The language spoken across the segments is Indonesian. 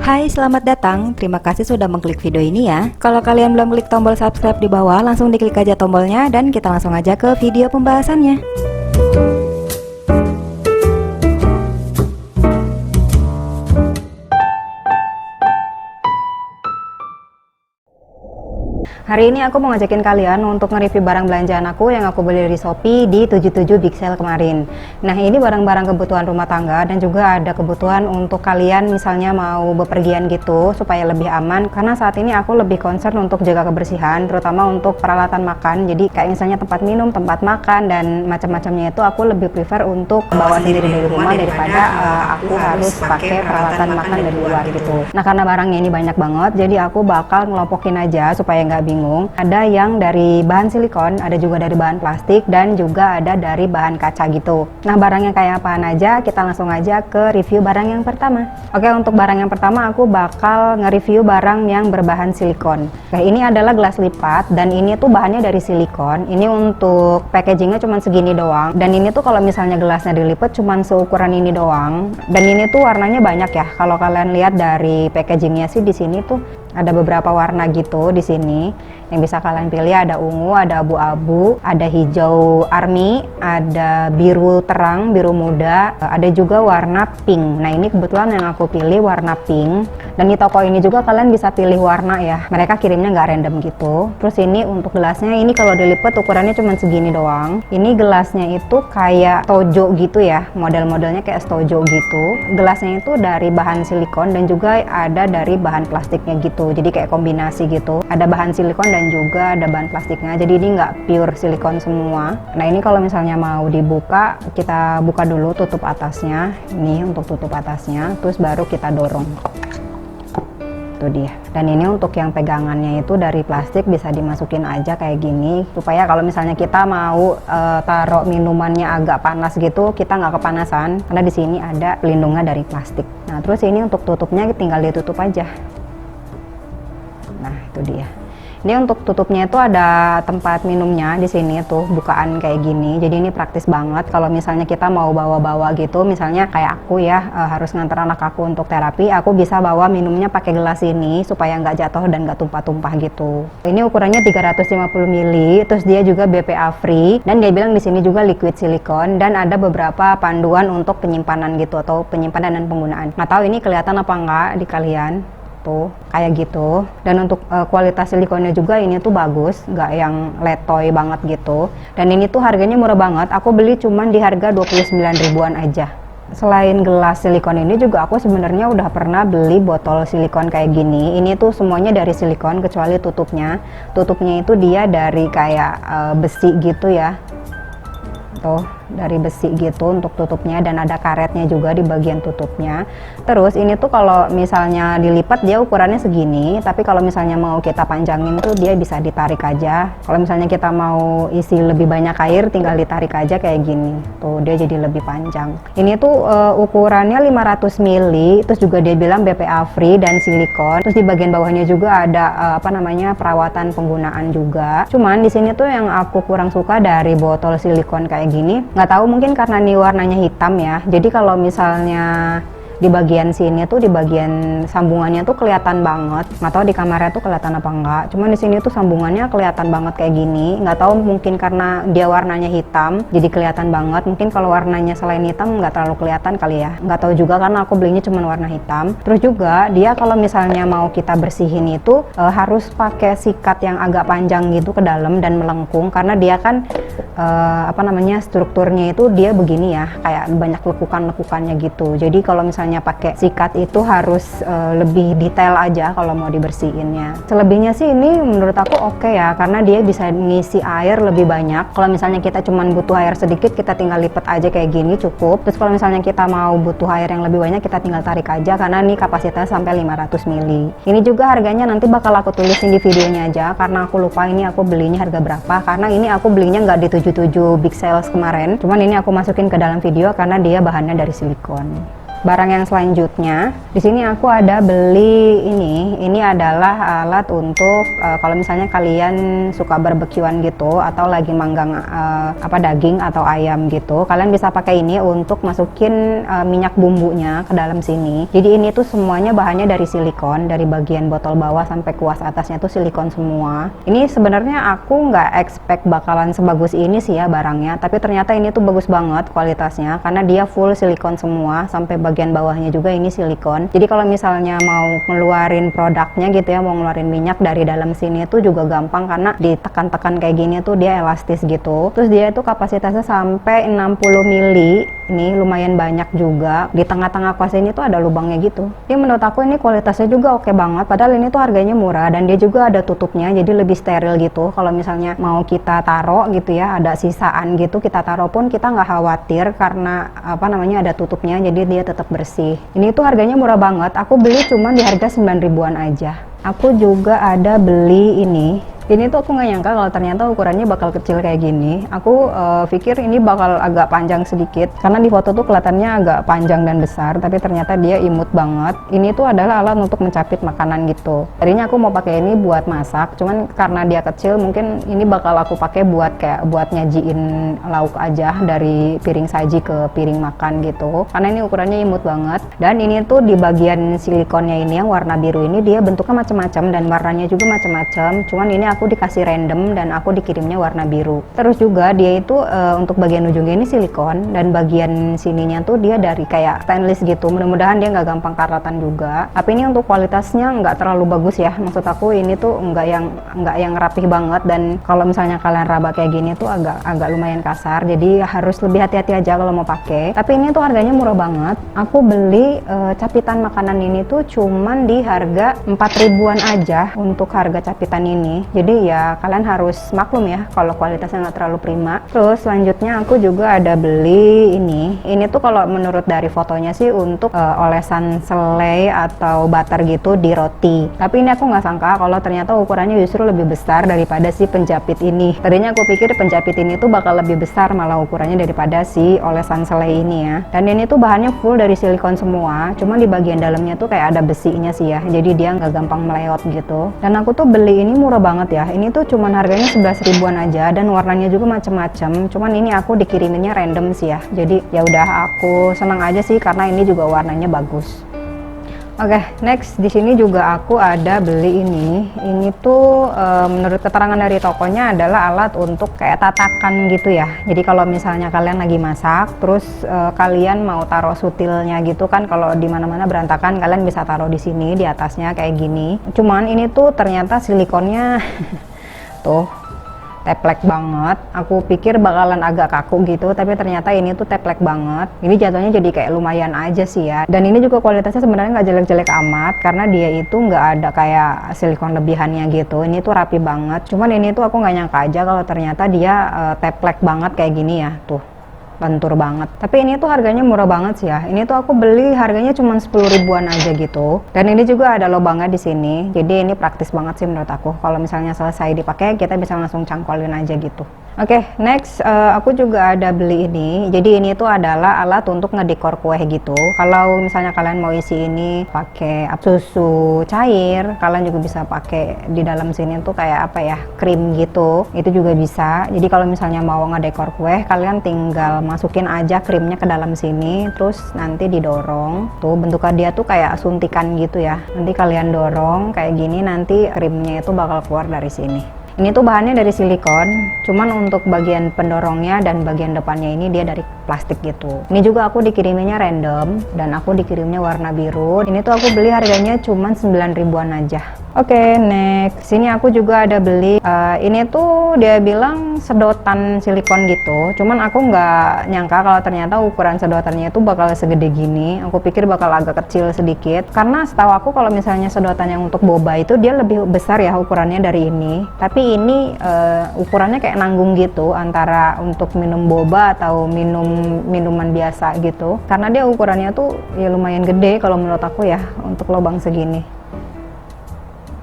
Hai, selamat datang. Terima kasih sudah mengklik video ini ya. Kalau kalian belum klik tombol subscribe di bawah, langsung diklik aja tombolnya dan kita langsung aja ke video pembahasannya. Hari ini aku mau ngajakin kalian untuk nge-review barang belanjaan aku yang aku beli di Shopee di 77 Big Sale kemarin. Nah, ini barang-barang kebutuhan rumah tangga dan juga ada kebutuhan untuk kalian misalnya mau bepergian gitu supaya lebih aman, karena saat ini aku lebih concern untuk jaga kebersihan, terutama untuk peralatan makan. Jadi kayak misalnya tempat minum, tempat makan dan macam-macamnya itu aku lebih prefer untuk bawa sendiri dari rumah daripada aku harus pakai peralatan makan dari luar gitu. Nah, karena barangnya ini banyak banget, jadi aku bakal ngelompokin aja supaya nggak bingung. Ada yang dari bahan silikon, ada juga dari bahan plastik, dan juga ada dari bahan kaca gitu. Nah, barangnya kayak apaan aja, kita langsung aja ke review barang yang pertama. Oke, untuk barang yang pertama aku bakal nge-review barang yang berbahan silikon. Oke, ini adalah gelas lipat dan ini tuh bahannya dari silikon. Ini untuk packagingnya cuma segini doang. Dan ini tuh kalau misalnya gelasnya dilipat cuma seukuran ini doang. Dan ini tuh warnanya banyak ya. Kalau kalian lihat dari packagingnya sih di sini tuh ada beberapa warna gitu di sini. Yang bisa kalian pilih ada ungu, ada abu-abu, ada hijau army, ada biru terang, biru muda, ada juga warna pink. Nah, ini kebetulan yang aku pilih warna pink. Dan di toko ini juga kalian bisa pilih warna ya. Mereka kirimnya nggak random gitu. Terus ini untuk gelasnya, ini kalau dilipat ukurannya cuma segini doang. Ini gelasnya itu kayak stojo gitu ya. Model-modelnya kayak stojo gitu. Gelasnya itu dari bahan silikon dan juga ada dari bahan plastiknya gitu. Jadi kayak kombinasi gitu. Ada bahan silikon dan juga ada bahan plastiknya, jadi ini nggak pure silikon semua. Nah, ini kalau misalnya mau dibuka, kita buka dulu tutup atasnya. Ini untuk tutup atasnya, terus baru kita dorong. Itu dia. Dan ini untuk yang pegangannya itu dari plastik, bisa dimasukin aja kayak gini supaya kalau misalnya kita mau taruh minumannya agak panas gitu, kita nggak kepanasan karena di sini ada pelindungnya dari plastik. Nah, terus ini untuk tutupnya tinggal ditutup aja. Nah, itu dia. Ini untuk tutupnya itu ada tempat minumnya di sini tuh, bukaan kayak gini. Jadi ini praktis banget kalau misalnya kita mau bawa-bawa gitu. Misalnya kayak aku ya, harus nganter anak aku untuk terapi, aku bisa bawa minumnya pakai gelas ini supaya nggak jatuh dan nggak tumpah-tumpah gitu. Ini ukurannya 350 ml, terus dia juga BPA free dan dia bilang di sini juga liquid silikon dan ada beberapa panduan untuk penyimpanan gitu atau penyimpanan dan penggunaan. Nggak tahu ini kelihatan apa enggak di kalian. Tuh, kayak gitu. Dan untuk kualitas silikonnya juga ini tuh bagus, nggak yang letoy banget gitu. Dan ini tuh harganya murah banget, aku beli cuman di harga 29 ribuan aja. Selain gelas silikon ini juga aku sebenarnya udah pernah beli botol silikon kayak gini. Ini tuh semuanya dari silikon kecuali tutupnya. Tutupnya itu dia dari kayak besi gitu ya. Tuh, dari besi gitu untuk tutupnya dan ada karetnya juga di bagian tutupnya. Terus ini tuh kalau misalnya dilipat dia ukurannya segini, tapi kalau misalnya mau kita panjangin tuh dia bisa ditarik aja. Kalau misalnya kita mau isi lebih banyak air tinggal ditarik aja kayak gini. Tuh, dia jadi lebih panjang. Ini tuh ukurannya 500 ml, terus juga dia bilang BPA free dan silikon. Terus di bagian bawahnya juga ada perawatan penggunaan juga. Cuman di sini tuh yang aku kurang suka dari botol silikon kayak gini, nggak tahu mungkin karena ini warnanya hitam ya, jadi kalau misalnya di bagian sini tuh, di bagian sambungannya tuh kelihatan banget. Nggak tahu di kameranya tuh kelihatan apa enggak, cuman di sini tuh sambungannya kelihatan banget kayak gini. Nggak tahu mungkin karena dia warnanya hitam jadi kelihatan banget, mungkin kalau warnanya selain hitam nggak terlalu kelihatan kali ya, nggak tahu juga karena aku belinya cuma warna hitam. Terus juga dia kalau misalnya mau kita bersihin itu harus pakai sikat yang agak panjang gitu ke dalam dan melengkung, karena dia kan strukturnya itu dia begini ya, kayak banyak lekukan-lekukannya gitu. Jadi kalau misalnya pakai sikat itu harus lebih detail aja kalau mau dibersihinnya. Selebihnya sih ini menurut aku oke ya, karena dia bisa ngisi air lebih banyak. Kalau misalnya kita cuman butuh air sedikit, kita tinggal lipat aja kayak gini cukup. Terus kalau misalnya kita mau butuh air yang lebih banyak, kita tinggal tarik aja, karena ini kapasitas sampai 500 ml. Ini juga harganya nanti bakal aku tulisin di videonya aja, karena aku lupa ini aku belinya harga berapa, karena ini aku belinya nggak di 77 big sales kemarin, cuman ini aku masukin ke dalam video karena dia bahannya dari silikon. Barang yang selanjutnya, di sini aku ada beli ini adalah alat untuk kalau misalnya kalian suka barbekyuan gitu atau lagi manggang daging atau ayam gitu, kalian bisa pakai ini untuk masukin minyak bumbunya ke dalam sini. Jadi ini tuh semuanya bahannya dari silikon, dari bagian botol bawah sampai kuas atasnya tuh silikon semua. Ini sebenarnya aku nggak expect bakalan sebagus ini sih ya barangnya, tapi ternyata ini tuh bagus banget kualitasnya karena dia full silikon semua sampai bagian bawahnya juga ini silikon. Jadi kalau misalnya mau ngeluarin produknya gitu ya, mau ngeluarin minyak dari dalam sini itu juga gampang karena ditekan-tekan kayak gini tuh dia elastis gitu. Terus dia itu kapasitasnya sampai 60 mili. Ini lumayan banyak juga. Di tengah-tengah kuas ini tuh ada lubangnya gitu. Jadi menurut aku ini kualitasnya juga oke banget. Padahal ini tuh harganya murah dan dia juga ada tutupnya, jadi lebih steril gitu. Kalau misalnya mau kita taruh gitu ya, ada sisaan gitu kita taruh pun kita nggak khawatir karena ada tutupnya, jadi dia tetap bersih. Ini tuh harganya murah banget. Aku beli cuma di harga 9 ribuan aja. Aku juga ada beli ini. Ini tuh aku nggak nyangka kalau ternyata ukurannya bakal kecil kayak gini. Aku pikir ini bakal agak panjang sedikit karena di foto tuh kelihatannya agak panjang dan besar, tapi ternyata dia imut banget. Ini tuh adalah alat untuk mencapit makanan gitu. Tadinya aku mau pakai ini buat masak, cuman karena dia kecil mungkin ini bakal aku pakai buat nyajiin lauk aja dari piring saji ke piring makan gitu. Karena ini ukurannya imut banget. Dan ini tuh di bagian silikonnya ini yang warna biru ini dia bentuknya macam-macam dan warnanya juga macam-macam. Cuman ini aku dikasih random dan aku dikirimnya warna biru. Terus juga dia itu untuk bagian ujungnya ini silikon dan bagian sininya tuh dia dari kayak stainless gitu. Mudah-mudahan dia nggak gampang karatan juga. Tapi ini untuk kualitasnya nggak terlalu bagus ya. Maksud aku ini tuh nggak yang rapih banget, dan kalau misalnya kalian raba kayak gini tuh agak lumayan kasar. Jadi harus lebih hati-hati aja kalau mau pakai. Tapi ini tuh harganya murah banget. Aku beli capitan makanan ini tuh cuman di harga 4 ribuan aja untuk harga capitan ini. Jadi ya kalian harus maklum ya kalau kualitasnya nggak terlalu prima. Terus selanjutnya aku juga ada beli ini. Ini tuh kalau menurut dari fotonya sih untuk olesan selai atau butter gitu di roti. Tapi ini aku nggak sangka kalau ternyata ukurannya justru lebih besar daripada si penjapit ini. Tadinya aku pikir penjapit ini tuh bakal lebih besar malah ukurannya daripada si olesan selai ini ya. Dan ini tuh bahannya full dari silikon semua. Cuma di bagian dalamnya tuh kayak ada besinya sih ya. Jadi dia nggak gampang meleot gitu. Dan aku tuh beli ini murah banget ya. Ini tuh cuman harganya 11 ribuan aja dan warnanya juga macam-macam. Cuman ini aku dikiriminnya random sih ya. Jadi ya udah aku senang aja sih karena ini juga warnanya bagus. Oke, next di sini juga aku ada beli ini. Ini tuh menurut keterangan dari tokonya adalah alat untuk kayak tatakan gitu ya. Jadi kalau misalnya kalian lagi masak, terus kalian mau taruh sutilnya gitu kan, kalau di mana-mana berantakan, kalian bisa taruh di sini di atasnya kayak gini. Cuman ini tuh ternyata silikonnya tuh teplek banget. Aku pikir bakalan agak kaku gitu, tapi ternyata ini tuh teplek banget. Ini jatuhnya jadi kayak lumayan aja sih ya. Dan ini juga kualitasnya sebenarnya nggak jelek-jelek amat karena dia itu nggak ada kayak silikon lebihannya gitu. Ini tuh rapi banget. Cuman ini tuh aku nggak nyangka aja kalau ternyata dia teplek banget kayak gini ya. Tuh, lentur banget. Tapi ini tuh harganya murah banget sih ya. Ini tuh aku beli harganya cuma 10 ribuan aja gitu. Dan ini juga ada lubangnya di sini. Jadi ini praktis banget sih menurut aku. Kalau misalnya selesai dipakai, kita bisa langsung cangkolin aja gitu. Oke, next aku juga ada beli ini. Jadi ini tuh adalah alat untuk ngedekor kue gitu. Kalau misalnya kalian mau isi ini pakai susu cair, kalian juga bisa pakai di dalam sini tuh kayak apa ya, krim gitu. Itu juga bisa. Jadi kalau misalnya mau ngedekor kue, kalian tinggal masukin aja krimnya ke dalam sini, terus nanti didorong. Tuh bentuknya dia tuh kayak suntikan gitu ya. Nanti kalian dorong kayak gini, nanti krimnya itu bakal keluar dari sini. Ini tuh bahannya dari silikon, cuman untuk bagian pendorongnya dan bagian depannya ini dia dari plastik gitu. Ini juga aku dikiriminnya random, dan aku dikirimnya warna biru. Ini tuh aku beli harganya cuman 9 ribuan aja. Oke, next. Sini aku juga ada beli, ini tuh dia bilang sedotan silikon gitu. Cuman aku nggak nyangka kalau ternyata ukuran sedotannya itu bakal segede gini. Aku pikir bakal agak kecil sedikit. Karena setahu aku kalau misalnya sedotan yang untuk boba itu dia lebih besar ya ukurannya dari ini. Tapi ini ukurannya kayak nanggung gitu antara untuk minum boba atau minuman biasa gitu. Karena dia ukurannya tuh ya lumayan gede kalau menurut aku ya untuk lubang segini.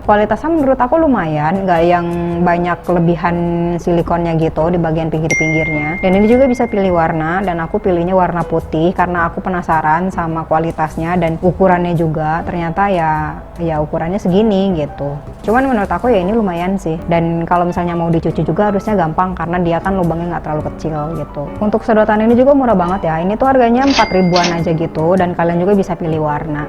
Kualitasnya menurut aku lumayan, nggak yang banyak kelebihan silikonnya gitu di bagian pinggir-pinggirnya. Dan ini juga bisa pilih warna, dan aku pilihnya warna putih karena aku penasaran sama kualitasnya dan ukurannya juga. Ternyata ya ukurannya segini gitu. Cuman menurut aku ya ini lumayan sih. Dan kalau misalnya mau dicuci juga harusnya gampang karena dia kan lubangnya nggak terlalu kecil gitu. Untuk sedotan ini juga murah banget ya. Ini tuh harganya 4 ribuan aja gitu, dan kalian juga bisa pilih warna.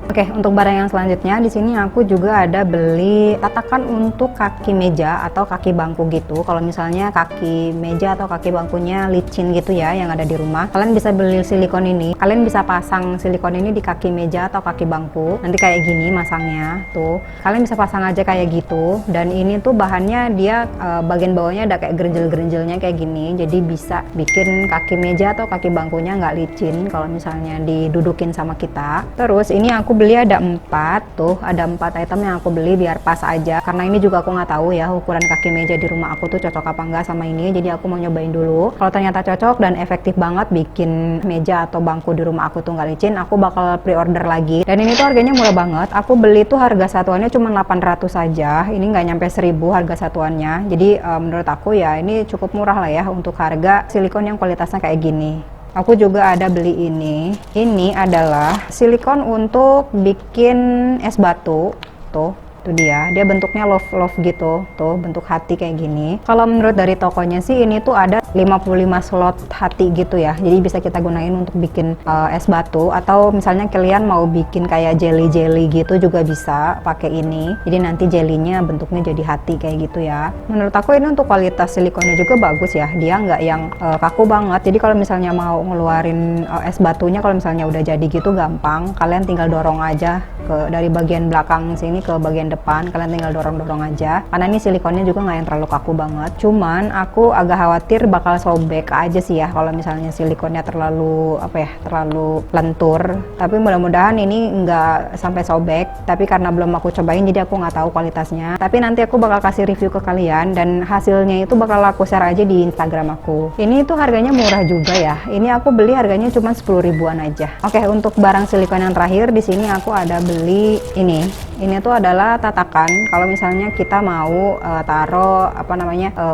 Oke, untuk barang yang selanjutnya di sini aku juga ada beli tatakan untuk kaki meja atau kaki bangku gitu. Kalau misalnya kaki meja atau kaki bangkunya licin gitu ya yang ada di rumah, kalian bisa beli silikon ini. Kalian bisa pasang silikon ini di kaki meja atau kaki bangku. Nanti kayak gini masangnya tuh. Kalian bisa pasang aja kayak gitu. Dan ini tuh bahannya dia bagian bawahnya ada kayak gerenjel-gerenjelnya kayak gini. Jadi bisa bikin kaki meja atau kaki bangkunya nggak licin kalau misalnya didudukin sama kita. Terus ini aku beli ada 4 tuh, ada 4 item yang aku beli biar pas aja, karena ini juga aku nggak tahu ya ukuran kaki meja di rumah aku tuh cocok apa enggak sama ini. Jadi aku mau nyobain dulu, kalau ternyata cocok dan efektif banget bikin meja atau bangku di rumah aku tuh nggak licin, aku bakal pre-order lagi. Dan ini tuh harganya murah banget, aku beli tuh harga satuannya cuma 800 saja, ini nggak nyampe 1000 harga satuannya. Jadi menurut aku ya ini cukup murah lah ya untuk harga silikon yang kualitasnya kayak gini. Aku juga ada beli ini. Ini adalah silikon untuk bikin es batu. Tuh, itu dia. Dia bentuknya love gitu. Tuh, bentuk hati kayak gini. Kalau menurut dari tokonya sih ini tuh ada 55 slot hati gitu ya. Jadi bisa kita gunain untuk bikin es batu, atau misalnya kalian mau bikin kayak jelly gitu juga bisa pakai ini. Jadi nanti jelinya bentuknya jadi hati kayak gitu ya. Menurut aku ini untuk kualitas silikonnya juga bagus ya. Dia nggak yang kaku banget. Jadi kalau misalnya mau ngeluarin es batunya, kalau misalnya udah jadi gitu gampang. Kalian tinggal dorong aja dari bagian belakang sini ke bagian depan. Kalian tinggal dorong aja. Karena ini silikonnya juga nggak yang terlalu kaku banget. Cuman aku agak khawatir bakal sobek aja sih ya kalau misalnya silikonnya terlalu terlalu lentur. Tapi mudah-mudahan ini nggak sampai sobek. Tapi karena belum aku cobain jadi aku nggak tahu kualitasnya. Tapi nanti aku bakal kasih review ke kalian, dan hasilnya itu bakal aku share aja di Instagram aku. Ini tuh harganya murah juga ya. Ini aku beli harganya cuma 10 ribuan aja. Oke, untuk barang silikon yang terakhir di sini aku ada beli ini. Ini tuh adalah tatakan kalau misalnya kita mau taruh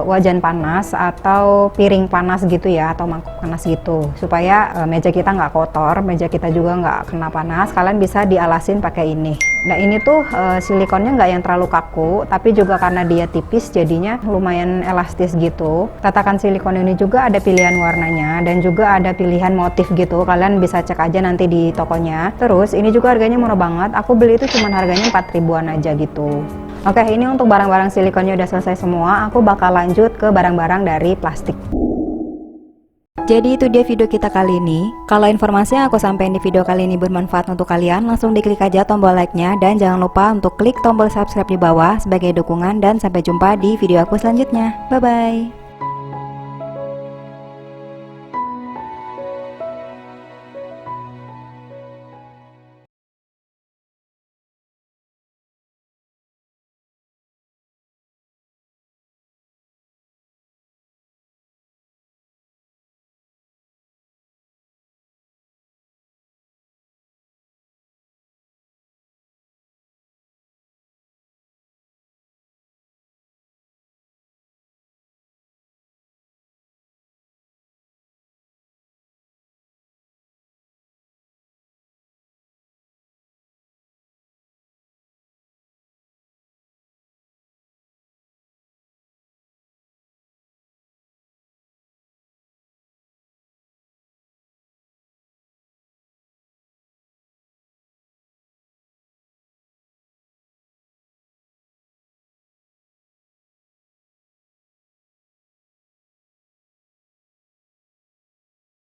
wajan panas atau piring panas gitu ya, atau mangkok panas gitu, supaya meja kita nggak kotor, meja kita juga nggak kena panas. Kalian bisa dialasin pakai ini. Nah ini tuh silikonnya nggak yang terlalu kaku, tapi juga karena dia tipis jadinya lumayan elastis gitu. Tatakan silikon ini juga ada pilihan warnanya dan juga ada pilihan motif gitu. Kalian bisa cek aja nanti di tokonya. Terus ini juga harganya murah banget. Aku beli itu cuman harganya 4 ribuan aja gitu. Oke, ini untuk barang-barang silikonnya udah selesai semua. Aku bakal lanjut ke barang-barang dari plastik. Jadi itu dia video kita kali ini. Kalau informasi yang aku sampaikan di video kali ini bermanfaat untuk kalian, langsung diklik aja tombol like-nya dan jangan lupa untuk klik tombol subscribe di bawah sebagai dukungan, dan sampai jumpa di video aku selanjutnya. Bye bye.